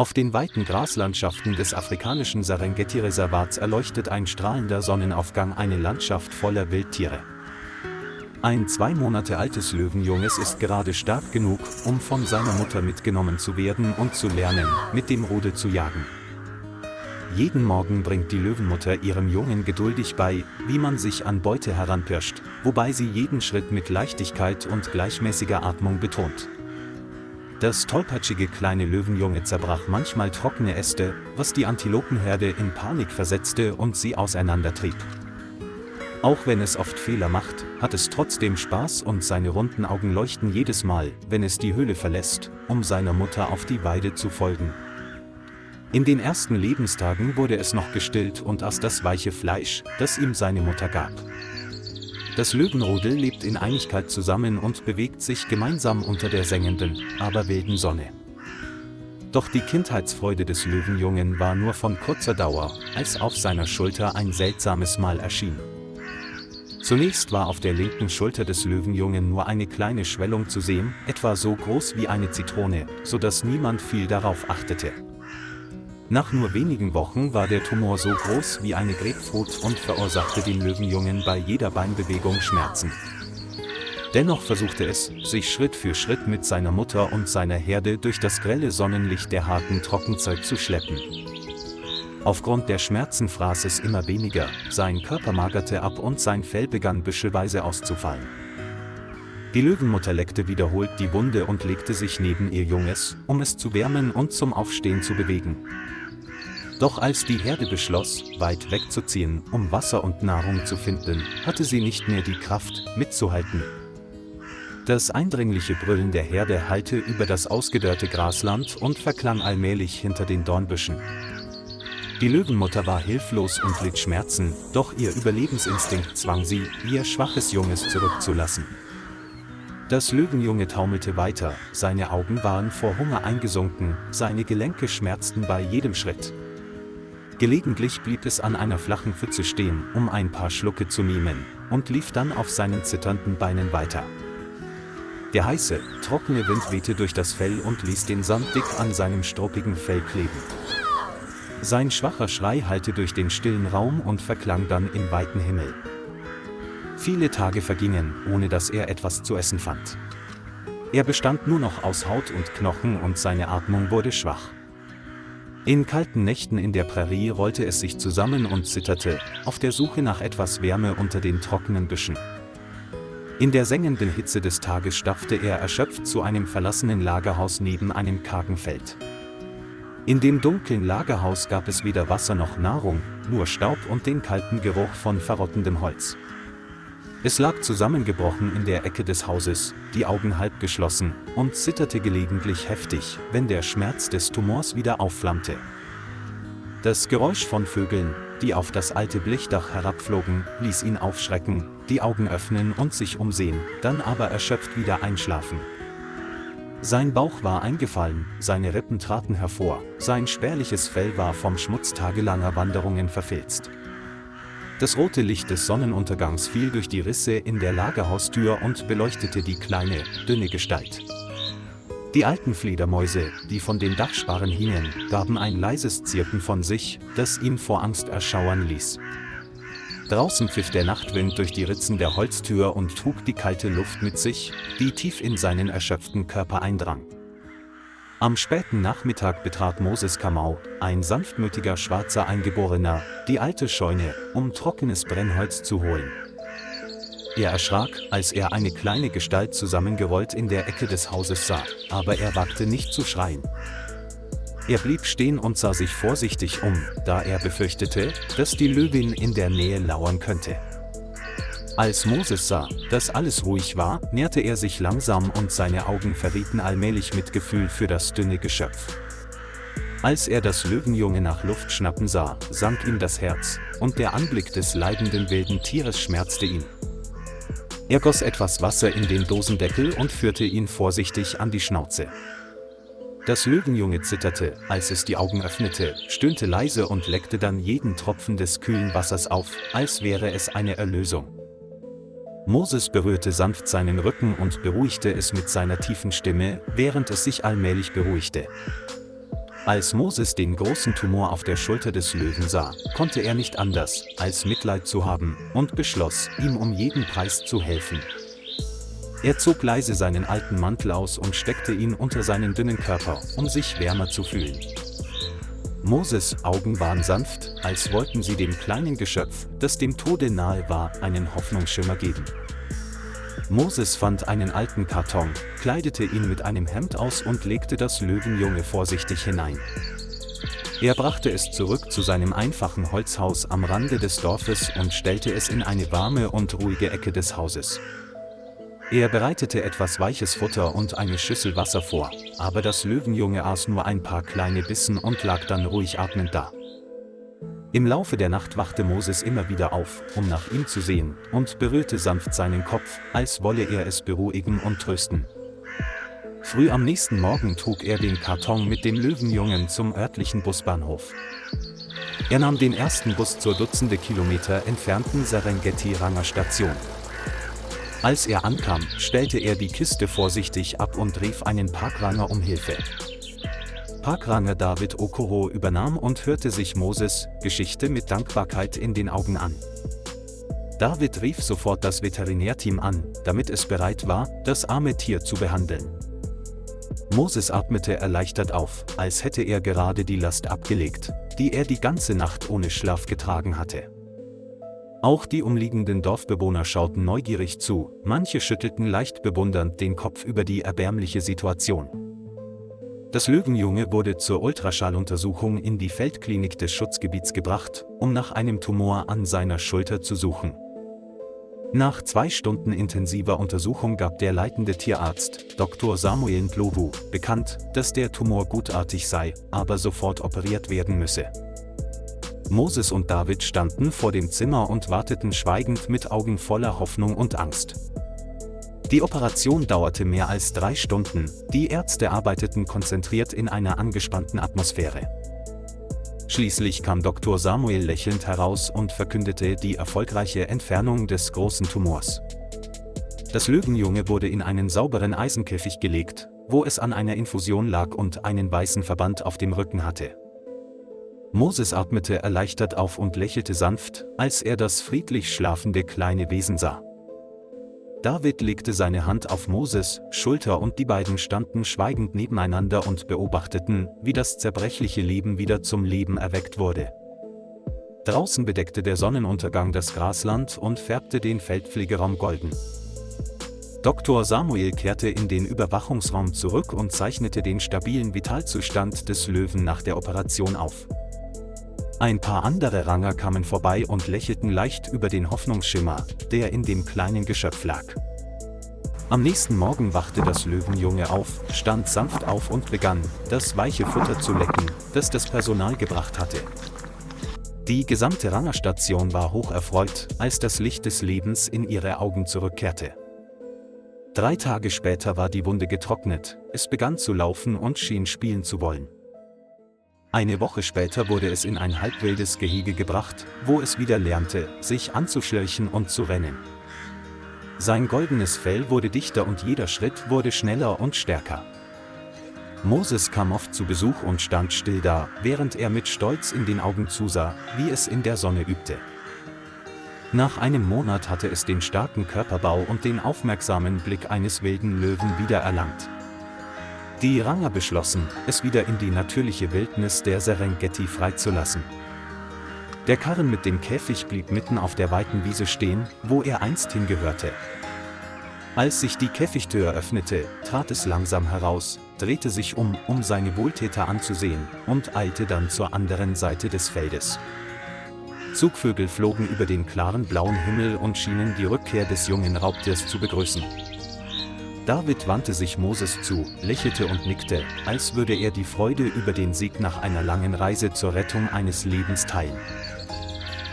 Auf den weiten Graslandschaften des afrikanischen Serengeti-Reservats erleuchtet ein strahlender Sonnenaufgang eine Landschaft voller Wildtiere. Ein 2 Monate altes Löwenjunges ist gerade stark genug, um von seiner Mutter mitgenommen zu werden und zu lernen, mit dem Rudel zu jagen. Jeden Morgen bringt die Löwenmutter ihrem Jungen geduldig bei, wie man sich an Beute heranpirscht, wobei sie jeden Schritt mit Leichtigkeit und gleichmäßiger Atmung betont. Das tollpatschige kleine Löwenjunge zerbrach manchmal trockene Äste, was die Antilopenherde in Panik versetzte und sie auseinandertrieb. Auch wenn es oft Fehler macht, hat es trotzdem Spaß und seine runden Augen leuchten jedes Mal, wenn es die Höhle verlässt, um seiner Mutter auf die Weide zu folgen. In den ersten Lebenstagen wurde es noch gestillt und aß das weiche Fleisch, das ihm seine Mutter gab. Das Löwenrudel lebt in Einigkeit zusammen und bewegt sich gemeinsam unter der sengenden, aber wilden Sonne. Doch die Kindheitsfreude des Löwenjungen war nur von kurzer Dauer, als auf seiner Schulter ein seltsames Mal erschien. Zunächst war auf der linken Schulter des Löwenjungen nur eine kleine Schwellung zu sehen, etwa so groß wie eine Zitrone, sodass niemand viel darauf achtete. Nach nur wenigen Wochen war der Tumor so groß wie eine Grapefruit und verursachte dem Löwenjungen bei jeder Beinbewegung Schmerzen. Dennoch versuchte es, sich Schritt für Schritt mit seiner Mutter und seiner Herde durch das grelle Sonnenlicht der harten Trockenzeit zu schleppen. Aufgrund der Schmerzen fraß es immer weniger, sein Körper magerte ab und sein Fell begann büschelweise auszufallen. Die Löwenmutter leckte wiederholt die Wunde und legte sich neben ihr Junges, um es zu wärmen und zum Aufstehen zu bewegen. Doch als die Herde beschloss, weit wegzuziehen, um Wasser und Nahrung zu finden, hatte sie nicht mehr die Kraft, mitzuhalten. Das eindringliche Brüllen der Herde hallte über das ausgedörrte Grasland und verklang allmählich hinter den Dornbüschen. Die Löwenmutter war hilflos und litt Schmerzen, doch ihr Überlebensinstinkt zwang sie, ihr schwaches Junges zurückzulassen. Das Löwenjunge taumelte weiter, seine Augen waren vor Hunger eingesunken, seine Gelenke schmerzten bei jedem Schritt. Gelegentlich blieb es an einer flachen Pfütze stehen, um ein paar Schlucke zu nehmen, und lief dann auf seinen zitternden Beinen weiter. Der heiße, trockene Wind wehte durch das Fell und ließ den Sand dick an seinem struppigen Fell kleben. Sein schwacher Schrei hallte durch den stillen Raum und verklang dann im weiten Himmel. Viele Tage vergingen, ohne dass er etwas zu essen fand. Er bestand nur noch aus Haut und Knochen und seine Atmung wurde schwach. In kalten Nächten in der Prärie rollte es sich zusammen und zitterte, auf der Suche nach etwas Wärme unter den trockenen Büschen. In der sengenden Hitze des Tages stapfte er erschöpft zu einem verlassenen Lagerhaus neben einem kargen Feld. In dem dunklen Lagerhaus gab es weder Wasser noch Nahrung, nur Staub und den kalten Geruch von verrottendem Holz. Es lag zusammengebrochen in der Ecke des Hauses, die Augen halb geschlossen, und zitterte gelegentlich heftig, wenn der Schmerz des Tumors wieder aufflammte. Das Geräusch von Vögeln, die auf das alte Blechdach herabflogen, ließ ihn aufschrecken, die Augen öffnen und sich umsehen, dann aber erschöpft wieder einschlafen. Sein Bauch war eingefallen, seine Rippen traten hervor, sein spärliches Fell war vom Schmutz tagelanger Wanderungen verfilzt. Das rote Licht des Sonnenuntergangs fiel durch die Risse in der Lagerhaustür und beleuchtete die kleine, dünne Gestalt. Die alten Fledermäuse, die von den Dachsparren hingen, gaben ein leises Zirpen von sich, das ihn vor Angst erschauern ließ. Draußen pfiff der Nachtwind durch die Ritzen der Holztür und trug die kalte Luft mit sich, die tief in seinen erschöpften Körper eindrang. Am späten Nachmittag betrat Moses Kamau, ein sanftmütiger schwarzer Eingeborener, die alte Scheune, um trockenes Brennholz zu holen. Er erschrak, als er eine kleine Gestalt zusammengerollt in der Ecke des Hauses sah, aber er wagte nicht zu schreien. Er blieb stehen und sah sich vorsichtig um, da er befürchtete, dass die Löwin in der Nähe lauern könnte. Als Moses sah, dass alles ruhig war, näherte er sich langsam und seine Augen verrieten allmählich Mitgefühl für das dünne Geschöpf. Als er das Löwenjunge nach Luft schnappen sah, sank ihm das Herz, und der Anblick des leidenden wilden Tieres schmerzte ihn. Er goss etwas Wasser in den Dosendeckel und führte ihn vorsichtig an die Schnauze. Das Löwenjunge zitterte, als es die Augen öffnete, stöhnte leise und leckte dann jeden Tropfen des kühlen Wassers auf, als wäre es eine Erlösung. Moses berührte sanft seinen Rücken und beruhigte es mit seiner tiefen Stimme, während es sich allmählich beruhigte. Als Moses den großen Tumor auf der Schulter des Löwen sah, konnte er nicht anders, als Mitleid zu haben, und beschloss, ihm um jeden Preis zu helfen. Er zog leise seinen alten Mantel aus und steckte ihn unter seinen dünnen Körper, um sich wärmer zu fühlen. Moses' Augen waren sanft, als wollten sie dem kleinen Geschöpf, das dem Tode nahe war, einen Hoffnungsschimmer geben. Moses fand einen alten Karton, kleidete ihn mit einem Hemd aus und legte das Löwenjunge vorsichtig hinein. Er brachte es zurück zu seinem einfachen Holzhaus am Rande des Dorfes und stellte es in eine warme und ruhige Ecke des Hauses. Er bereitete etwas weiches Futter und eine Schüssel Wasser vor, aber das Löwenjunge aß nur ein paar kleine Bissen und lag dann ruhig atmend da. Im Laufe der Nacht wachte Moses immer wieder auf, um nach ihm zu sehen, und berührte sanft seinen Kopf, als wolle er es beruhigen und trösten. Früh am nächsten Morgen trug er den Karton mit dem Löwenjungen zum örtlichen Busbahnhof. Er nahm den ersten Bus zur Dutzende Kilometer entfernten Serengeti-Ranger-Station. Als er ankam, stellte er die Kiste vorsichtig ab und rief einen Parkranger um Hilfe. Parkranger David Okoro übernahm und hörte sich Moses' Geschichte mit Dankbarkeit in den Augen an. David rief sofort das Veterinärteam an, damit es bereit war, das arme Tier zu behandeln. Moses atmete erleichtert auf, als hätte er gerade die Last abgelegt, die er die ganze Nacht ohne Schlaf getragen hatte. Auch die umliegenden Dorfbewohner schauten neugierig zu, manche schüttelten leicht bewundernd den Kopf über die erbärmliche Situation. Das Löwenjunge wurde zur Ultraschalluntersuchung in die Feldklinik des Schutzgebiets gebracht, um nach einem Tumor an seiner Schulter zu suchen. Nach 2 Stunden intensiver Untersuchung gab der leitende Tierarzt, Dr. Samuel Ndlovu, bekannt, dass der Tumor gutartig sei, aber sofort operiert werden müsse. Moses und David standen vor dem Zimmer und warteten schweigend mit Augen voller Hoffnung und Angst. Die Operation dauerte mehr als 3 Stunden, die Ärzte arbeiteten konzentriert in einer angespannten Atmosphäre. Schließlich kam Dr. Samuel lächelnd heraus und verkündete die erfolgreiche Entfernung des großen Tumors. Das Löwenjunge wurde in einen sauberen Eisenkäfig gelegt, wo es an einer Infusion lag und einen weißen Verband auf dem Rücken hatte. Moses atmete erleichtert auf und lächelte sanft, als er das friedlich schlafende kleine Wesen sah. David legte seine Hand auf Moses' Schulter und die beiden standen schweigend nebeneinander und beobachteten, wie das zerbrechliche Leben wieder zum Leben erweckt wurde. Draußen bedeckte der Sonnenuntergang das Grasland und färbte den Feldpflegeraum golden. Dr. Samuel kehrte in den Überwachungsraum zurück und zeichnete den stabilen Vitalzustand des Löwen nach der Operation auf. Ein paar andere Ranger kamen vorbei und lächelten leicht über den Hoffnungsschimmer, der in dem kleinen Geschöpf lag. Am nächsten Morgen wachte das Löwenjunge auf, stand sanft auf und begann, das weiche Futter zu lecken, das das Personal gebracht hatte. Die gesamte Rangerstation war hocherfreut, als das Licht des Lebens in ihre Augen zurückkehrte. 3 Tage später war die Wunde getrocknet, es begann zu laufen und schien spielen zu wollen. Eine Woche später wurde es in ein halbwildes Gehege gebracht, wo es wieder lernte, sich anzuschleichen und zu rennen. Sein goldenes Fell wurde dichter und jeder Schritt wurde schneller und stärker. Moses kam oft zu Besuch und stand still da, während er mit Stolz in den Augen zusah, wie es in der Sonne übte. Nach einem Monat hatte es den starken Körperbau und den aufmerksamen Blick eines wilden Löwen wiedererlangt. Die Ranger beschlossen, es wieder in die natürliche Wildnis der Serengeti freizulassen. Der Karren mit dem Käfig blieb mitten auf der weiten Wiese stehen, wo er einst hingehörte. Als sich die Käfigtür öffnete, trat es langsam heraus, drehte sich um seine Wohltäter anzusehen, und eilte dann zur anderen Seite des Feldes. Zugvögel flogen über den klaren blauen Himmel und schienen die Rückkehr des jungen Raubtiers zu begrüßen. David wandte sich Moses zu, lächelte und nickte, als würde er die Freude über den Sieg nach einer langen Reise zur Rettung eines Lebens teilen.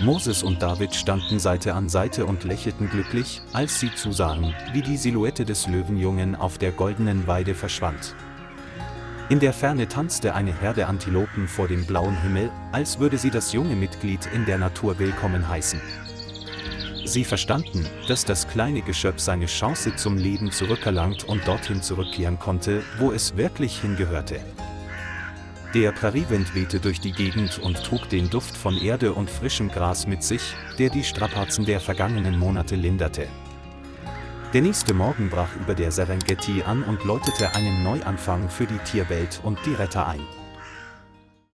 Moses und David standen Seite an Seite und lächelten glücklich, als sie zusahen, wie die Silhouette des Löwenjungen auf der goldenen Weide verschwand. In der Ferne tanzte eine Herde Antilopen vor dem blauen Himmel, als würde sie das junge Mitglied in der Natur willkommen heißen. Sie verstanden, dass das kleine Geschöpf seine Chance zum Leben zurückerlangt und dorthin zurückkehren konnte, wo es wirklich hingehörte. Der Präriewind wehte durch die Gegend und trug den Duft von Erde und frischem Gras mit sich, der die Strapazen der vergangenen Monate linderte. Der nächste Morgen brach über der Serengeti an und läutete einen Neuanfang für die Tierwelt und die Retter ein.